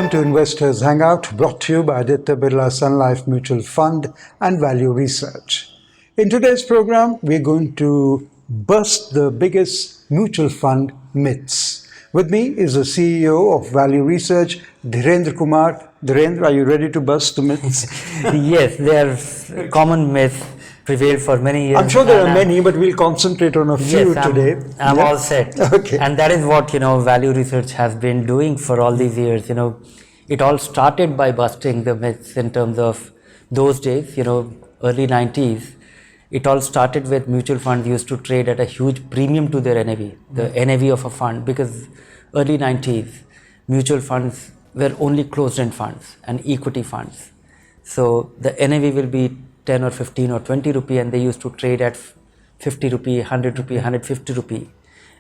Welcome to Investors Hangout, brought to you by Aditya Birla Sun Life Mutual Fund and Value Research. In today's program, we're going to bust the biggest mutual fund myths. With me is the CEO of Value Research, Dhirendra Kumar. Dhirendra, are you ready to bust the myths? Yes, there are common myths prevailed for many years. I'm sure there are many, but we'll concentrate on a few today. I'm all set. Okay. And that is what, Value Research has been doing for all these years. It all started by busting the myths in terms of those days, early 90s. It all started with mutual funds used to trade at a huge premium to their NAV, the NAV of a fund, because early 90s, mutual funds were only closed-end funds and equity funds. So the NAV will be 10 or 15 or 20 rupee, and they used to trade at 50 rupee, 100 rupee, 150 rupee.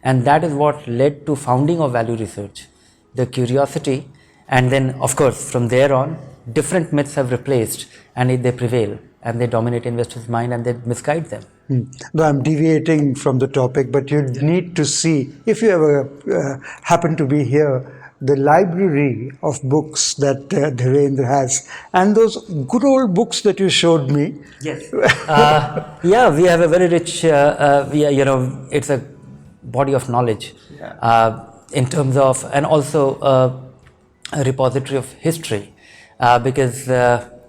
And that is what led to founding of Value Research, the curiosity. And then, of course, from there on, different myths have replaced, and they prevail, and they dominate investors' mind, and they misguide them. No, I'm deviating from the topic, but you need to see, if you ever happen to be here, the library of books that Dhirendra has, and those good old books that you showed me. Yes. Yeah, we have a very rich, it's a body of knowledge in terms of, and also a repository of history, because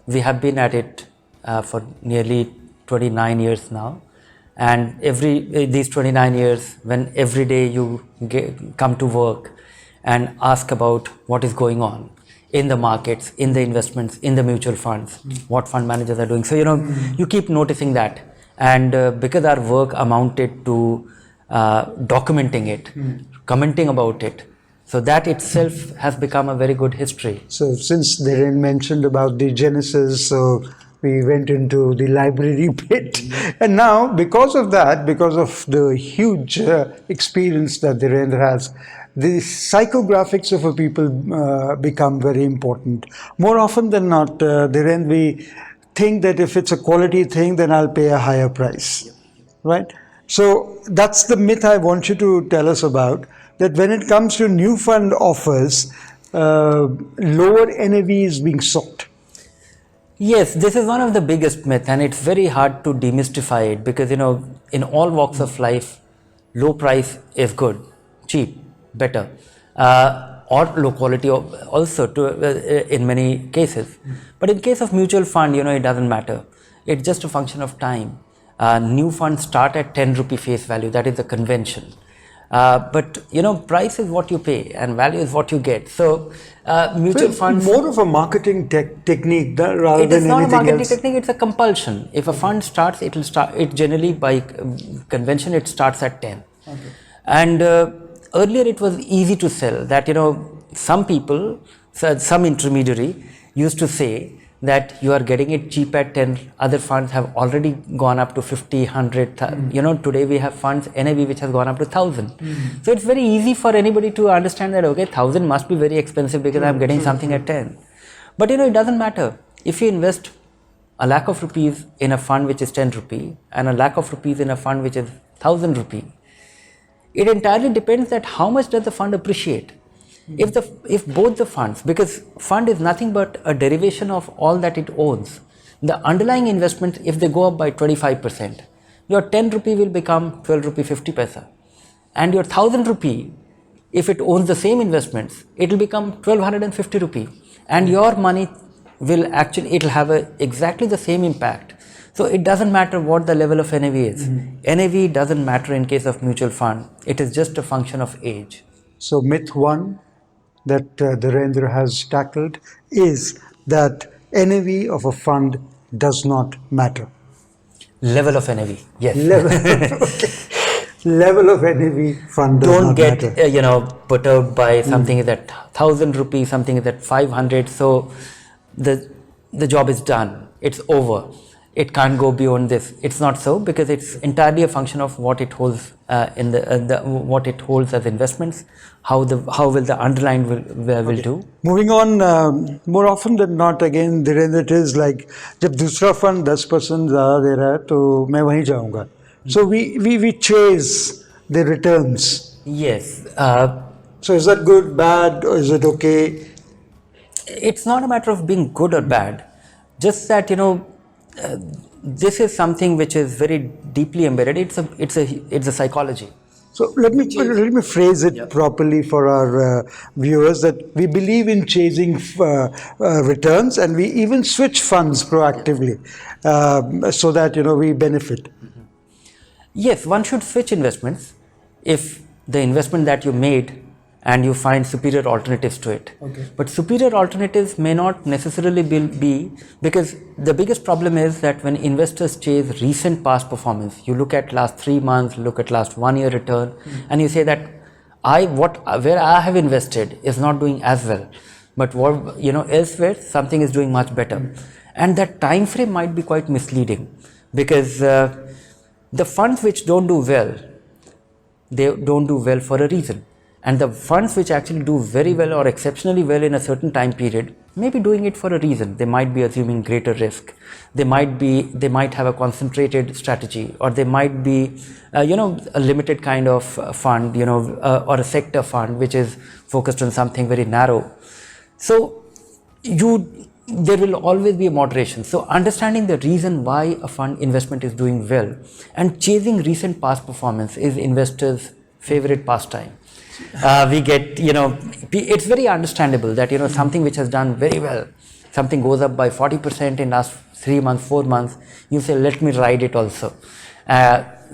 we have been at it for nearly 29 years now. And these 29 years, when every day you come to work and ask about what is going on in the markets, in the investments, in the mutual funds, what fund managers are doing. So, you keep noticing that. And because our work amounted to documenting it, commenting about it, so that itself has become a very good history. So since Dhiren mentioned about the genesis, so we went into the library bit. And now, because of that, because of the huge experience that Dhirendra has, the psychographics of a people become very important. More often than not, Dhirendra, we think that if it's a quality thing, then I'll pay a higher price, right? So that's the myth I want you to tell us about, that when it comes to new fund offers, lower NAV is being sought. Yes, this is one of the biggest myths, and it's very hard to demystify it because, in all walks of life, low price is good, cheap, better, or low quality also in many cases. But in case of mutual fund, it doesn't matter. It's just a function of time. New funds start at 10 rupee face value, that is the convention. But price is what you pay and value is what you get. So mutual funds, more of a marketing technique rather than anything else. It is not a marketing technique; it's a compulsion. If a fund starts, it will start. It generally by convention it starts at 10. Okay. And earlier it was easy to sell. That some people, some intermediary used to say that you are getting it cheap at 10, other funds have already gone up to 50, 100, today we have funds NAV which has gone up to 1,000. So it's very easy for anybody to understand that, okay, 1,000 must be very expensive because I'm getting something at 10. But it doesn't matter. If you invest a lakh of rupees in a fund which is 10 rupee and a lakh of rupees in a fund which is 1,000 rupee, it entirely depends that how much does the fund appreciate. If both the funds, because fund is nothing but a derivation of all that it owns, the underlying investment, if they go up by 25%, your 10 rupee will become 12 rupee 50 paisa, and your 1,000 rupee, if it owns the same investments, it will become 1,250 rupee, and your money will it will have exactly the same impact. So it doesn't matter what the level of NAV is. NAV doesn't matter in case of mutual fund. It is just a function of age. So myth one that Dhirendra has tackled is that NAV of a fund does not matter. Level of NAV, yes. Level of NAV fund does not matter. Don't get perturbed by something that 1,000 rupees, something that 500. So the job is done. It's over. It can't go beyond this. It's not so, because it's entirely a function of what it holds what it holds as investments. How will the underlying will do. Moving on, more often than not, again, Dhirendra, it is like, जब दूसरा fund 10% ज़्यादा दे रहा है, तो मैं वहीं जाऊँगा. So we chase the returns. Yes. So is that good, bad, or is it okay? It's not a matter of being good or bad, just that this is something which is very deeply embedded. It's a psychology. So let me phrase it properly for our viewers, that we believe in chasing returns, and we even switch funds proactively so that we benefit. Yes, one should switch investments if the investment that you made and you find superior alternatives to it. Okay. But superior alternatives may not necessarily be, because the biggest problem is that when investors chase recent past performance, you look at last 3 months, look at last 1 year return, and you say that where I have invested is not doing as well, but elsewhere something is doing much better, and that time frame might be quite misleading, because the funds which don't do well, they don't do well for a reason. And the funds which actually do very well or exceptionally well in a certain time period may be doing it for a reason. They might be assuming greater risk. They might have a concentrated strategy, or they might be, a limited kind of fund, or a sector fund which is focused on something very narrow. So there will always be a moderation. So understanding the reason why a fund investment is doing well and chasing recent past performance is investors' favorite pastime. We get, it's very understandable that, something which has done very well, something goes up by 40% in last 3 months, 4 months, you say, let me ride it also.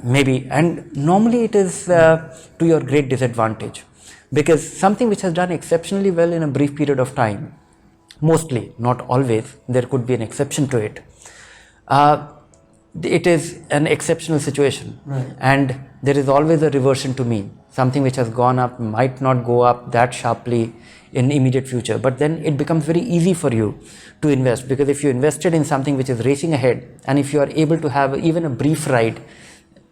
Maybe, and normally it is to your great disadvantage, because something which has done exceptionally well in a brief period of time, mostly, not always, there could be an exception to it. It is an exceptional situation, right, and there is always a reversion to mean. Something which has gone up might not go up that sharply in immediate future, but then it becomes very easy for you to invest, because if you invested in something which is racing ahead, and if you are able to have even a brief ride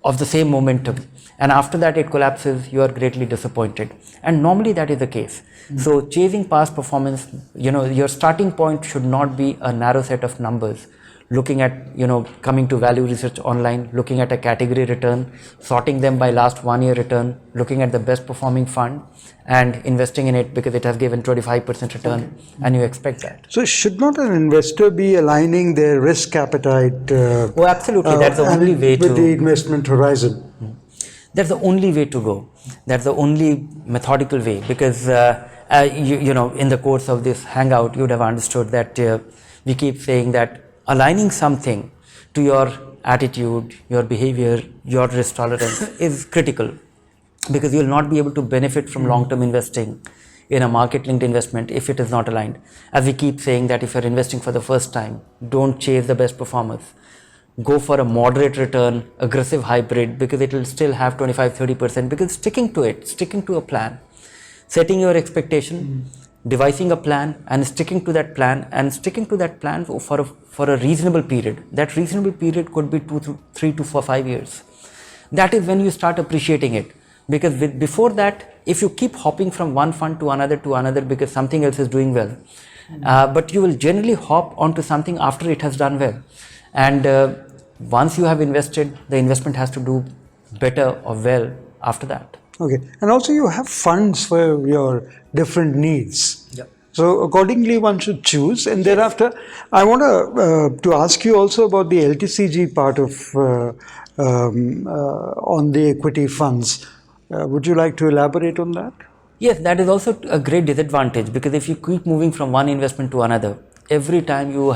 of the same momentum, and after that it collapses, you are greatly disappointed, and normally that is the case. So chasing past performance, your starting point should not be a narrow set of numbers, looking at, coming to value research online, looking at a category return, sorting them by last 1 year return, looking at the best performing fund and investing in it because it has given 25% return, and you expect that. So should not an investor be aligning their risk appetite Oh, absolutely. That's the only way with to the investment horizon? That's the only way to go. That's the only methodical way, because in the course of this hangout, you would have understood that we keep saying that aligning something to your attitude, your behavior, your risk tolerance is critical, because you will not be able to benefit from long-term investing in a market-linked investment if it is not aligned. As we keep saying that if you're investing for the first time, don't chase the best performers. Go for a moderate return, aggressive hybrid, because it will still have 25-30%, because sticking to a plan, setting your expectation, devising a plan and sticking to that plan for a reasonable period. That reasonable period could be 3 to 5 years. That is when you start appreciating it, because before that, if you keep hopping from one fund to another because something else is doing well, but you will generally hop onto something after it has done well, and once you have invested, the investment has to do better or well after that. Okay, and also you have funds for your different needs. Yep. So accordingly, one should choose. And thereafter, I want to ask you also about the LTCG part of on the equity funds. Would you like to elaborate on that? Yes, that is also a great disadvantage, because if you keep moving from one investment to another, every time you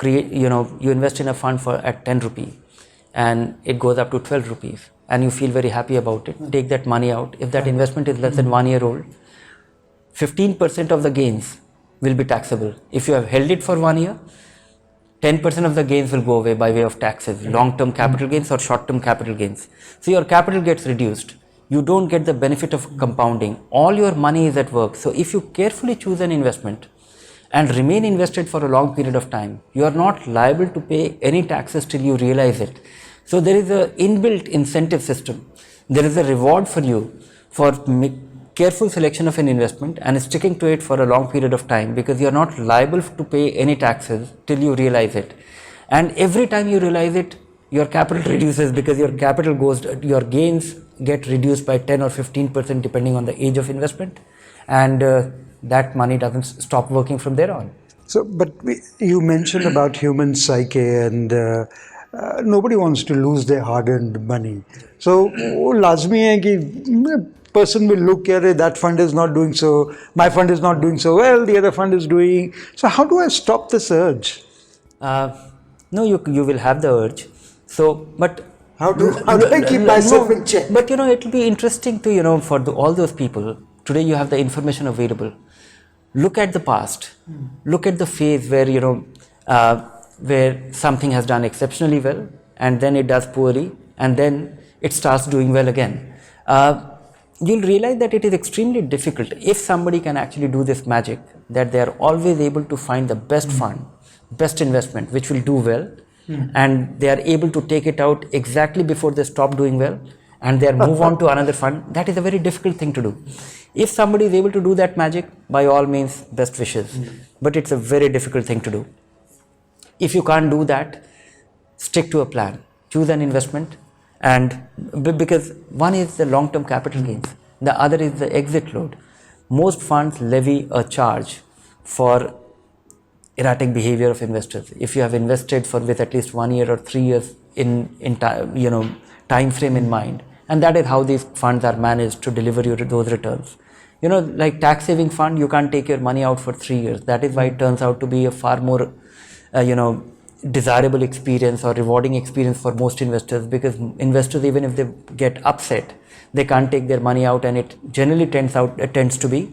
you invest in a fund at 10 rupee and it goes up to 12 rupees and you feel very happy about it, take that money out. If that investment is less than 1 year old, 15% of the gains will be taxable. If you have held it for 1 year, 10% of the gains will go away by way of taxes, long-term capital gains or short-term capital gains. So your capital gets reduced. You don't get the benefit of compounding. All your money is at work. So if you carefully choose an investment and remain invested for a long period of time, you are not liable to pay any taxes till you realize it. So there is an inbuilt incentive system. There is a reward for you for careful selection of an investment and sticking to it for a long period of time, because you are not liable to pay any taxes till you realize it. And every time you realize it, your capital reduces, because your gains get reduced by 10 or 15% depending on the age of investment, and that money doesn't stop working from there on. So, but you mentioned about human psyche, and nobody wants to lose their hard-earned money. So, वो लाजमी है कि person will look at it, that fund is not doing so, my fund is not doing so well, the other fund is doing. So, how do I stop this urge? No, you will have the urge. So, but How do I keep myself in check? But it will be interesting to for all those people. Today, you have the information available. Look at the past. Look at the phase where where something has done exceptionally well, and then it does poorly, and then it starts doing well again. You'll realize that it is extremely difficult if somebody can actually do this magic, that they are always able to find the best fund, best investment which will do well, and they are able to take it out exactly before they stop doing well, and they move on to another fund. That is a very difficult thing to do. If somebody is able to do that magic, by all means, best wishes. But it's a very difficult thing to do. If you can't do that, stick to a plan. Choose an investment, and because one is the long-term capital gains, the other is the exit load. Most funds levy a charge for erratic behavior of investors. If you have invested with at least 1 year or 3 years in time frame in mind, and that is how these funds are managed to deliver you those returns. Like tax saving fund, you can't take your money out for 3 years. That is why it turns out to be a far more desirable experience or rewarding experience for most investors, because investors, even if they get upset, they can't take their money out, and it generally tends to be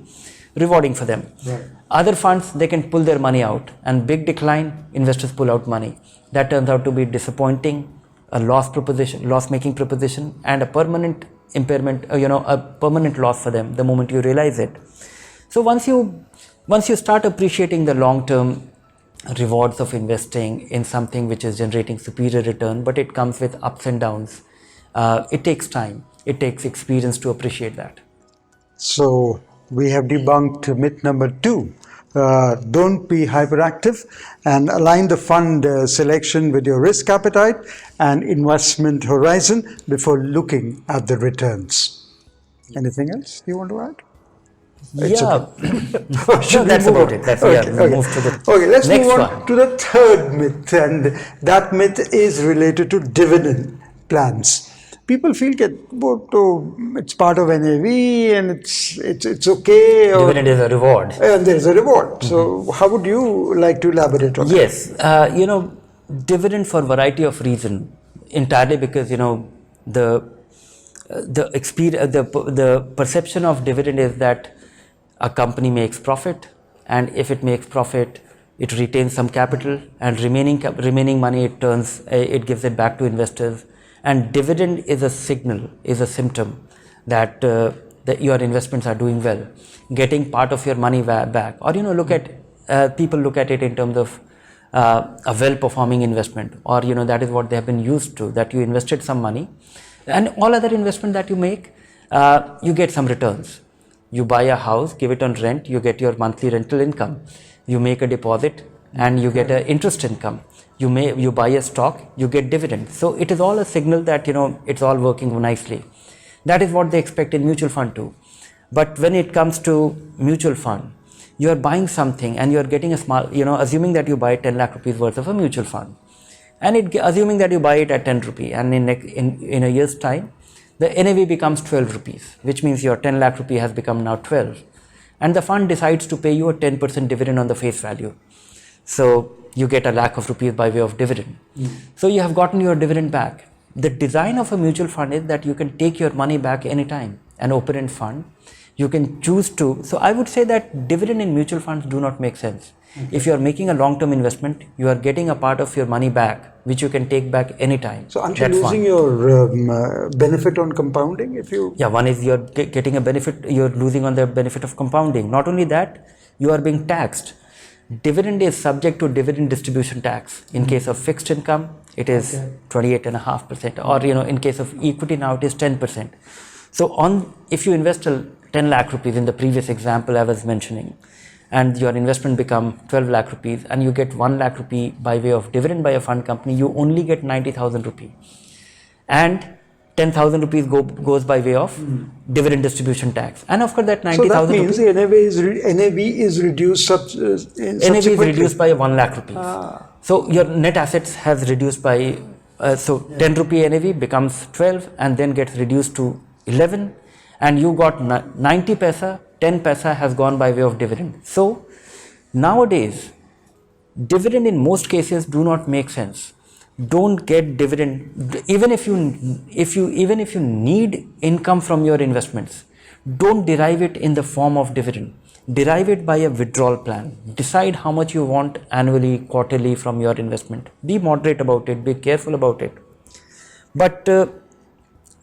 rewarding for them. Right. Other funds, they can pull their money out, and big decline, investors pull out money. That turns out to be disappointing, a loss-making proposition, and a permanent impairment, a permanent loss for them the moment you realize it. So once you start appreciating the long-term rewards of investing in something which is generating superior return, but it comes with ups and downs, it takes time, it takes experience to appreciate that. So we have debunked myth number 2. Don't be hyperactive, and align the fund selection with your risk appetite and investment horizon before looking at the returns. Anything else you want to add? It's Yeah, Should no, we that's move about on? it. Let's Okay. move to the Okay, let's next move on one. to the third myth, and that myth is related to dividend plans. People feel that it's part of NAV and it's okay. Dividend is a reward. And there is a reward. So, how would you like to elaborate on that? Yes, dividend for variety of reason, entirely because the perception of dividend is that a company makes profit, and if it makes profit, it retains some capital, and remaining money it gives it back to investors. And dividend is a signal, is a symptom that your investments are doing well, getting part of your money back. Or people look at it in terms of a well-performing investment, or that is what they have been used to, that you invested some money, and all other investment that you make, you get some returns. You buy a house, give it on rent, you get your monthly rental income. You make a deposit and you get an interest income. You buy a stock, you get dividends. So it is all a signal that it's all working nicely. That is what they expect in mutual fund too. But when it comes to mutual fund, you are buying something and you are getting a small, assuming that you buy 10 lakh rupees worth of a mutual fund, and assuming that you buy it at 10 rupee, and in a year's time, the NAV becomes 12 rupees, which means your 10 lakh rupee has become now 12. And the fund decides to pay you a 10% dividend on the face value. So you get a lakh of rupees by way of dividend. So you have gotten your dividend back. The design of a mutual fund is that you can take your money back anytime. An open-end fund, you can choose to. So I would say that dividend in mutual funds do not make sense. Okay. If you are making a long-term investment, you are getting a part of your money back, which you can take back anytime. So aren't you losing your benefit on compounding if you... Yeah, one is you're getting a benefit, you're losing on the benefit of compounding. Not only that, you are being taxed. Dividend is subject to dividend distribution tax. In case of fixed income, it is 28.5%, or in case of equity now it is 10%. So if you invest 10 lakh rupees in the previous example I was mentioning, and your investment become 12 lakh rupees, and you get 1 lakh rupee by way of dividend by a fund company, you only get 90,000 rupee. And 10,000 rupees goes by way of dividend distribution tax. And of course that So that 90,000 means rupees, the NAV is reduced NAV is subsequently. reduced by 1 lakh rupees. So your net assets has reduced by, 10 rupee NAV becomes 12 and then gets reduced to 11, and you got 90 paisa, 10 paisa has gone by way of dividend. So nowadays, dividend in most cases do not make sense. Don't get dividend even if you need income from your investments. Don't derive it in the form of dividend. Derive it by a withdrawal plan. Decide how much you want annually, quarterly from your investment. Be moderate about it. Be careful about it. But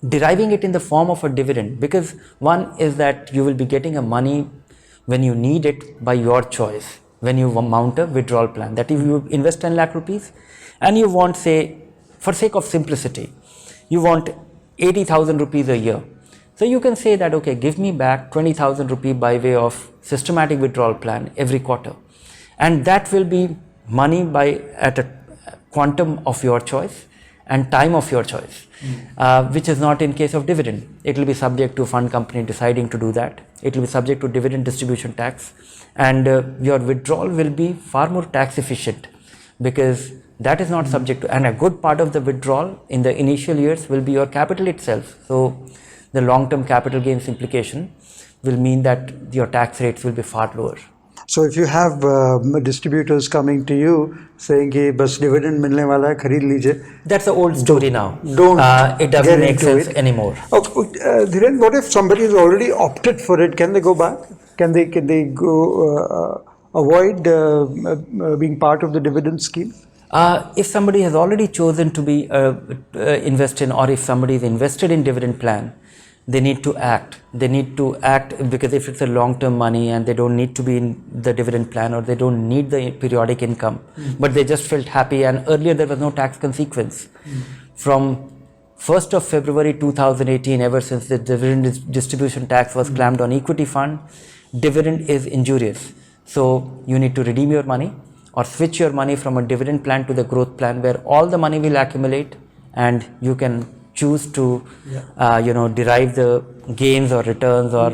deriving it in the form of a dividend, because one is that you will be getting a money when you need it by your choice. When you mount a withdrawal plan, that if you invest 10 lakh rupees and you want, say, for sake of simplicity, you want 80,000 rupees a year. So you can say that, okay, give me back 20,000 rupees by way of systematic withdrawal plan every quarter. And that will be money at a quantum of your choice and time of your choice, which is not in case of dividend. It will be subject to fund company deciding to do that. It will be subject to dividend distribution tax, and your withdrawal will be far more tax efficient, because that is not subject to, and a good part of the withdrawal in the initial years will be your capital itself. So the long-term capital gains implication will mean that your tax rates will be far lower. So if you have distributors coming to you saying कि बस dividend मिलने वाला है खरीद लीजिए, that's the old story now. Don't it doesn't get make into sense it anymore. Dhiren, what if somebody has already opted for it? Can they go back? Can they go avoid being part of the dividend scheme? If somebody has already chosen to be invest in, or if somebody is invested in dividend plan, they need to act. They need to act, because if it's a long-term money and they don't need to be in the dividend plan, or they don't need the periodic income, but they just felt happy, and earlier there was no tax consequence. From 1st of February 2018, ever since the dividend distribution tax was clamped on equity fund, dividend is injurious. So you need to redeem your money or switch your money from a dividend plan to the growth plan, where all the money will accumulate and you can choose to derive the gains or returns or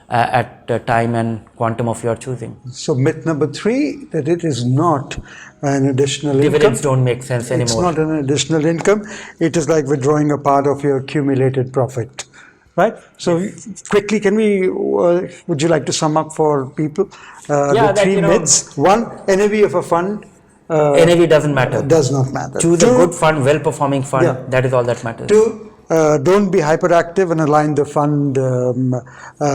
at the time and quantum of your choosing. So myth number 3, that it is not an additional Dividends income. don't make sense anymore. It's not an additional income. It is like withdrawing a part of your accumulated profit, right? So quickly, can we? Would you like to sum up for people the 3 myths? 1, NAV of a fund. NAV doesn't matter. Does not matter. Choose a good fund, well-performing fund. Yeah. That is all that matters. 2, don't be hyperactive and align the fund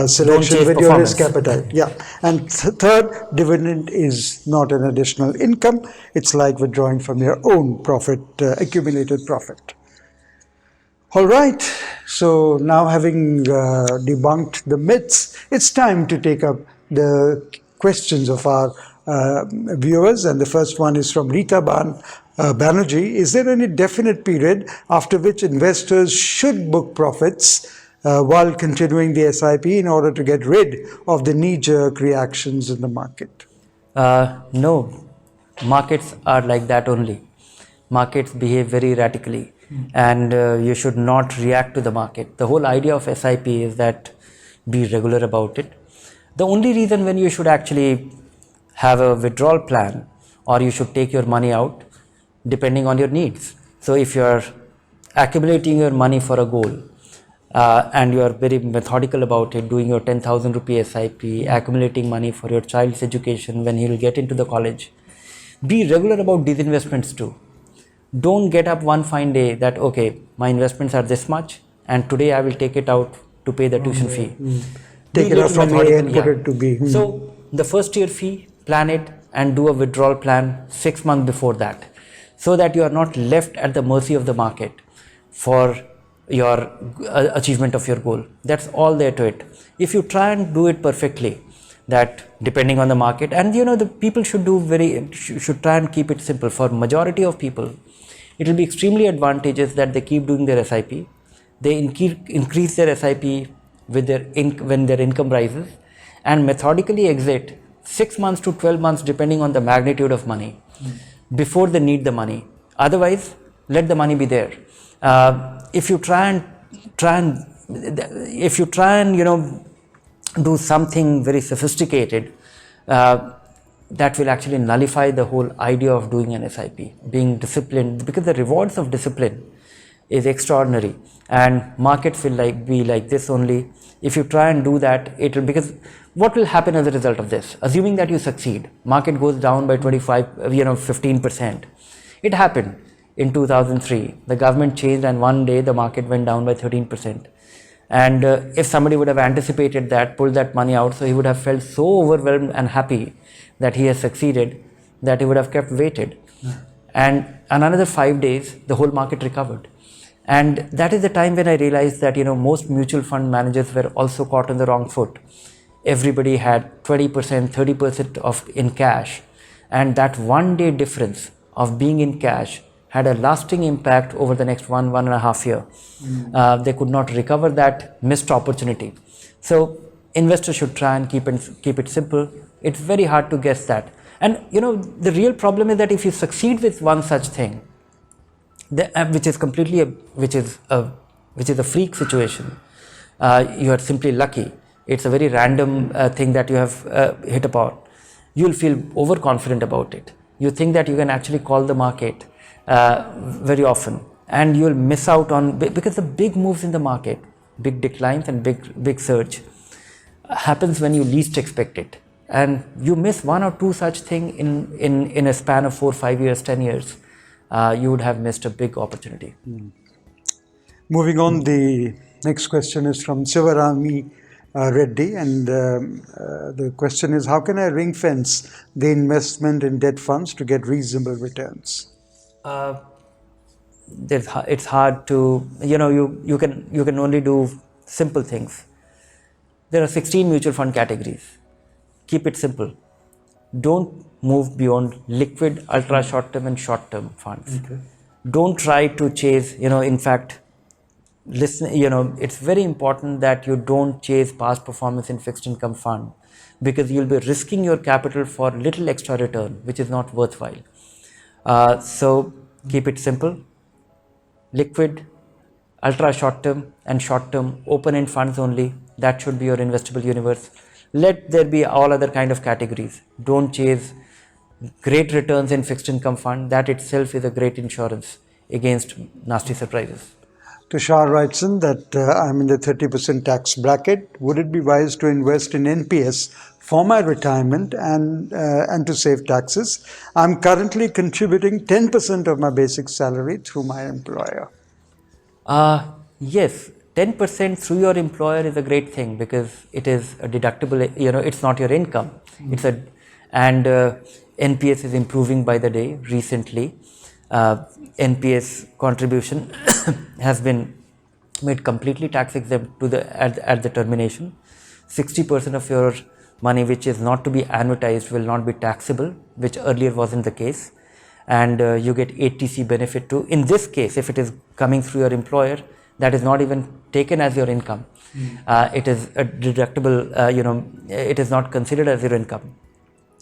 selection with your risk appetite. Yeah. And third, dividend is not an additional income. It's like withdrawing from your own profit, accumulated profit. All right. So now, having debunked the myths, it's time to take up the questions of our viewers, and the first one is from Rita Banerjee. Is there any definite period after which investors should book profits while continuing the SIP in order to get rid of the knee-jerk reactions in the market? No, markets are like that only. Markets behave very erratically, and you should not react to the market. The whole idea of SIP is that be regular about it. The only reason when you should actually have a withdrawal plan, or you should take your money out depending on your needs. So if you are accumulating your money for a goal and you are very methodical about it, doing your 10,000 rupee SIP, accumulating money for your child's education when he will get into the college, be regular about these investments too. Don't get up one fine day that, okay, my investments are this much and today I will take it out to pay the tuition fee. Take it out from A and put it to B. So the first year fee, plan it and do a withdrawal plan 6 months before that, so that you are not left at the mercy of the market for your achievement of your goal. That's all there to it. If you try and do it perfectly, that depending on the market, and the people should should try and keep it simple. For majority of people, it will be extremely advantageous that they keep doing their SIP. They increase their SIP with when their income rises, and methodically exit 6 months to 12 months depending on the magnitude of money before they need the money. Otherwise, let the money be there. If you try and if you try and do something very sophisticated, that will actually nullify the whole idea of doing an SIP, being disciplined, because the rewards of discipline is extraordinary, and markets will be like this only. If you try and do that, because what will happen as a result of this? Assuming that you succeed, market goes down by 15%. It happened in 2003. The government changed, and one day the market went down by 13%. And if somebody would have anticipated that, pulled that money out, so he would have felt so overwhelmed and happy that he has succeeded, that he would have kept waited. And another 5 days, the whole market recovered. And that is the time when I realized that most mutual fund managers were also caught on the wrong foot. Everybody had 20%, 30% in cash, and that 1 day difference of being in cash had a lasting impact over the next 1.5 year. They could not recover that missed opportunity. So investors should try and keep it simple. It's very hard to guess that. And the real problem is that if you succeed with one such thing, which is a freak situation, you are simply lucky. It's a very random thing that you have hit upon. You'll feel overconfident about it. You think that you can actually call the market very often, and you'll miss out on, because the big moves in the market, big declines and big surge, happens when you least expect it, and you miss one or two such thing in a span of 4, 5 years, 10 years, you would have missed a big opportunity. Moving on, the next question is from Sivarami Reddy, and the question is, how can I ring fence the investment in debt funds to get reasonable returns? It's hard to, you can only do simple things. There are 16 mutual fund categories. Keep it simple. Don't move beyond liquid, ultra short term and short term funds. Okay. Don't try to chase, in fact, it's very important that you don't chase past performance in fixed income fund, because you'll be risking your capital for little extra return, which is not worthwhile. So keep it simple. Liquid, ultra short term and short term open-end funds only. That should be your investable universe. Let there be all other kind of categories. Don't chase great returns in fixed income fund. That itself is a great insurance against nasty surprises. Tushar writes in that I'm in the 30% tax bracket. Would it be wise to invest in NPS for my retirement and to save taxes? I'm currently contributing 10% of my basic salary through my employer. Yes, 10% through your employer is a great thing, because it is a deductible, it's not your income. And NPS is improving by the day recently. NPS contribution has been made completely tax exempt at the termination. 60% of your money which is not to be annuitized will not be taxable, which earlier wasn't the case. And you get 8TC benefit too. In this case, if it is coming through your employer, that is not even taken as your income. It is a deductible, it is not considered as your income.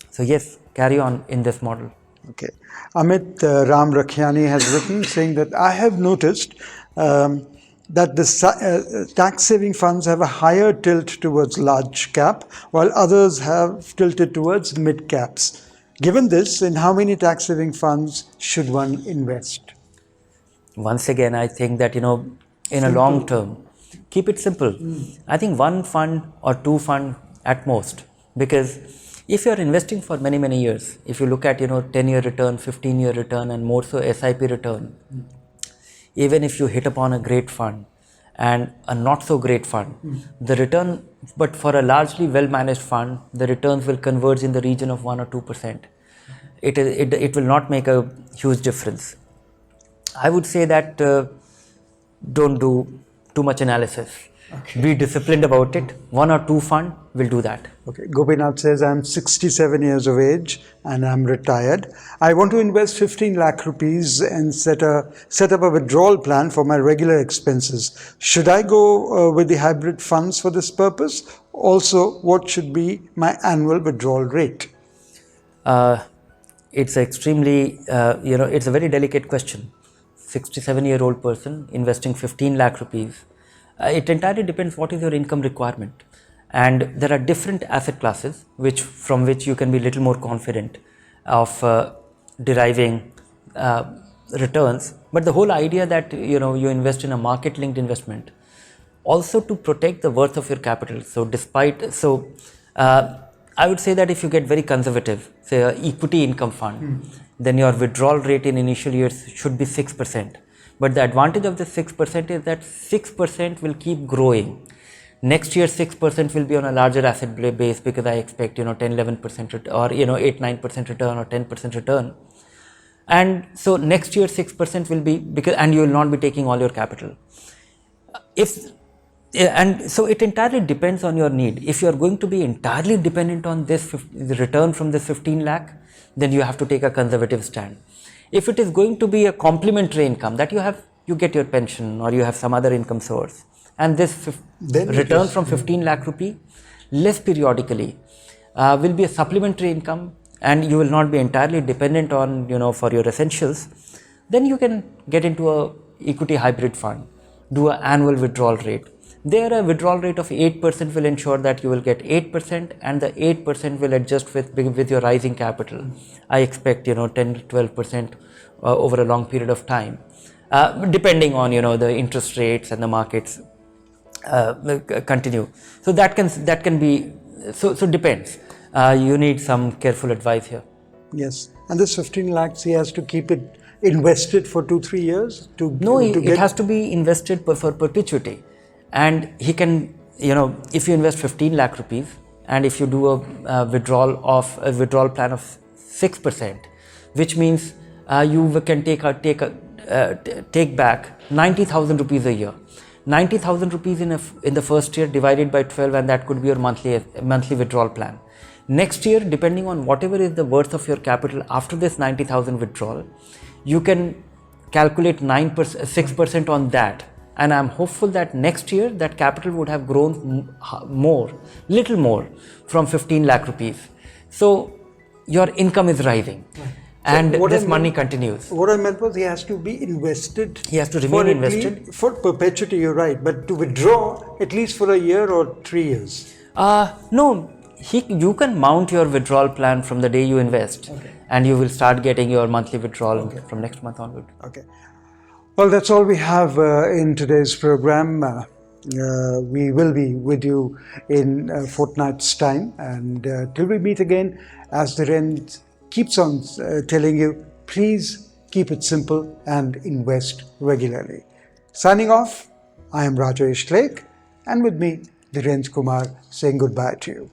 So yes, carry on in this model. Okay. Amit Ram Rakhiani has written saying that I have noticed that the tax saving funds have a higher tilt towards large cap, while others have tilted towards mid caps. Given this, in how many tax saving funds should one invest? Once again, I think that, in a long term, keep it simple. I think one fund or two fund at most, because if you are investing for many, many years, if you look at, 10-year return, 15-year return, and more so SIP return, even if you hit upon a great fund and a not so great fund, the return, but for a largely well-managed fund, the returns will converge in the region of 1 or 2%. It will not make a huge difference. I would say that don't do too much analysis. Okay. Be disciplined about it. 1 or 2 fund will do that. Okay. Gopinath says, I'm 67 years of age and I'm retired. I want to invest 15 lakh rupees and set up a withdrawal plan for my regular expenses. Should I go with the hybrid funds for this purpose? Also, what should be my annual withdrawal rate? It's extremely, it's a very delicate question. 67-year-old person investing 15 lakh rupees It entirely depends what is your income requirement. And there are different asset classes from which you can be little more confident of deriving returns. But the whole idea that you invest in a market linked investment also to protect the worth of your capital. So I would say that if you get very conservative, say a equity income fund, then your withdrawal rate in initial years should be 6%. But the advantage of the 6% is that 6% will keep growing. Next year 6% will be on a larger asset base, because I expect 10-11% or 8-9% return or 10% return. And so next year 6% will be, because, and you will not be taking all your capital. And so it entirely depends on your need. If you are going to be entirely dependent on the return from this 15 lakh, then you have to take a conservative stand. If it is going to be a complementary income that you get your pension or you have some other income source, and this return from 15 lakh rupee less periodically will be a supplementary income, and you will not be entirely dependent on for your essentials, then you can get into a equity hybrid fund, do an annual withdrawal rate. There a withdrawal rate of 8% will ensure that you will get 8%, and the 8% will adjust with your rising capital. I expect 10 to 12% over a long period of time, depending on the interest rates and the markets continue. So that can be so depends. You need some careful advice here. Yes, and this 15 lakhs, he has to keep it invested for 2-3 years It has to be invested for perpetuity. And he can, if you invest 15 lakh rupees, and if you do a withdrawal plan of 6%, which means you can take back 90,000 rupees a year. 90,000 rupees in the first year divided by 12, and that could be your monthly withdrawal plan. Next year, depending on whatever is the worth of your capital after this 90,000 withdrawal, you can calculate 6% on that. And I'm hopeful that next year that capital would have grown little more from 15 lakh rupees. So your income is rising, and this money continues. What I meant was he has to be invested. He has to remain invested for perpetuity. You're right, but to withdraw at least for a year or 3 years. No, you can mount your withdrawal plan from the day you invest, and you will start getting your monthly withdrawal from next month onward. Okay. Well, that's all we have in today's program. We will be with you in a fortnight's time, and till we meet again, as the Rent keeps on telling you, please keep it simple and invest regularly. Signing off, I am Rajesh Lake, and with me, the Rent Kumar, saying goodbye to you.